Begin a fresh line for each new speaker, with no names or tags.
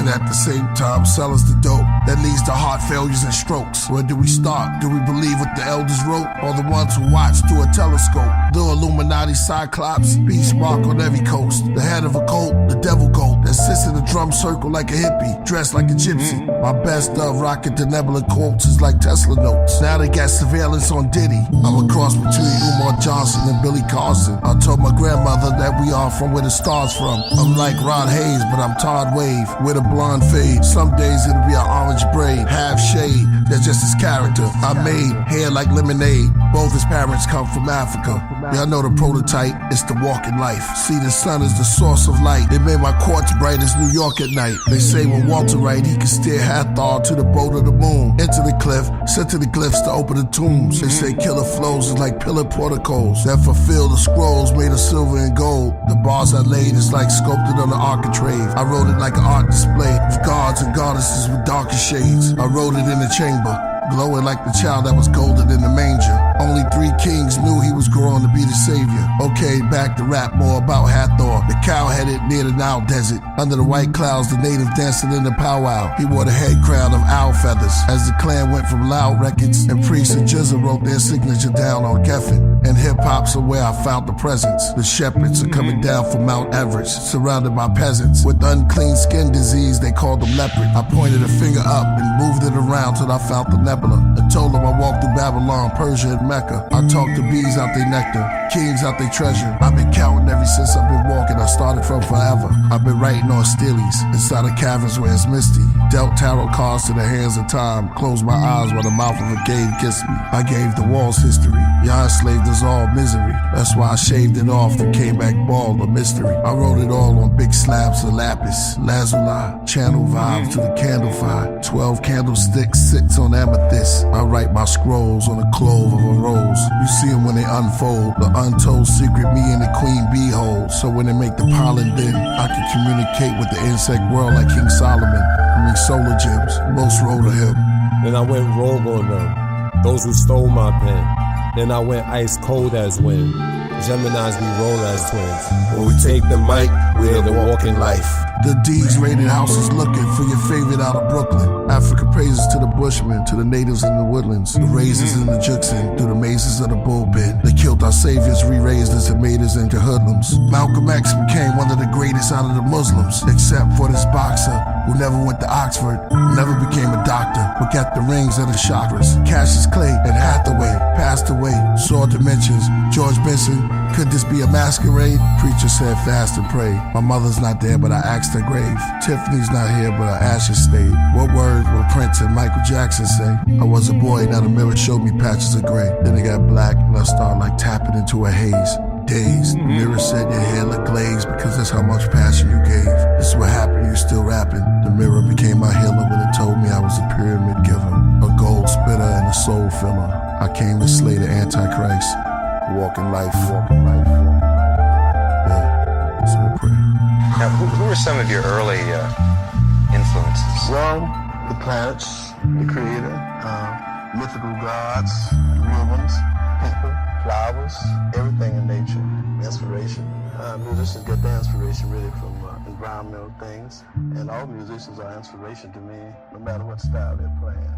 and at the same time sell us the dope that leads to heart failures and strokes. Where do we start? Do we believe what the elders wrote, or the ones who watch through a telescope? The Illuminati Cyclops, beast mark on every coast. The head of a cult, the devil goat that sits in a drum circle like a hippie, dressed like a gypsy. My best of rocket the nebula quotes is like Tesla notes. Now they got surveillance on Diddy. I'm a cross between Umar Johnson and Billy Carson. I told my grandmother that we are from where the stars from. I'm like Rod Hayes, but I'm Todd Wave with a blonde fade. Some days it'll be an orange braid, half shade. That's just his character. I made hair like lemonade. Both his parents come from Africa. Y'all know the prototype, it's the walking life. See, the sun is the source of light. They made my quartz bright as New York at night. They say when Walter Wright, he can steer Hathor to the boat of the moon. Into the cliff, sent to the glyphs to open the tombs. They say killer flows is like pillar porticos that fulfill the scrolls made of silver and gold. The bars I laid is like sculpted on the architrave. I wrote it like an art display of gods and goddesses with darker shades. I wrote it in the chamber, glowing like the child that was golden in the manger. Only 3 kings knew he was growing to be the savior. Okay, back to rap more about Hathor, the cow-headed near the Nile desert. Under the white clouds, the native dancing in the powwow. He wore the head crown of owl feathers. As the clan went from loud records, and priests and Jizza wrote their signature down on Geffen. And hip-hop's are where I found the presence. The shepherds are coming down from Mount Everest, surrounded by peasants. With unclean skin disease, they called them leopard. I pointed a finger up and moved it around till I found the nebula. I told them I walked through Babylon, Persia, and Mecca. I talked to bees out their nectar, kings out their treasure. I've been counting ever since I've been walking. I started from forever. I've been writing on steelies inside of caverns where it's misty. Dealt tarot cards to the hands of time. Closed my eyes while the mouth of a cave kissed me. I gave the walls history. Y'all enslaved us all misery. That's why I shaved it off and came back bald, a mystery. I wrote it all on big slabs of lapis, lazuli, channel vibes to the candle fire. 12 candlesticks sits on amethyst. I write my scrolls on the clove of a rose. You see them when they unfold, the untold secret me and the queen bee hold. So when they make the pollen bin, I can communicate with the insect world like King Solomon. I mean solar gems, most roll to him.
Then I went rogue on them, those who stole my pen. Then I went ice cold as wind. Geminis we roll as twins. When we take the mic, we're the walking life.
The D's rated houses looking for your favorite out of Brooklyn. Africa praises to the bushmen, to the natives in the woodlands, the razors in the Juxin, through the mazes of the bullpen. They killed our saviors, re-raised us and made us into hoodlums. Malcolm X became one of the greatest out of the Muslims, except for this boxer who never went to Oxford, never became a doctor, but got the rings of the chakras. Cassius Clay and Hathaway passed away, saw dimensions. George Benson, could this be a masquerade? Preacher said fast and pray. My mother's not there, but I asked her grave. Tiffany's not here, but her ashes stayed. What words will Prince and Michael Jackson say? I was a boy, now the mirror showed me patches of gray. Then it got black, and I started like tapping into a haze. Dazed. The mirror said your hair looked glazed because that's how much passion you gave. This is what happened, you still rapping. The mirror became my healer when it told me I was a pyramid giver, a gold spitter and a soul filler. I came to slay the Antichrist. Walking life, walking life. Yeah, it's my prayer.
Now, who were some of your early influences?
Well, the planets, the creator, mythical gods, real ones, people, flowers, everything in nature, inspiration. Musicians get their inspiration really from environmental things, and all musicians are inspiration to me, no matter what style they're playing.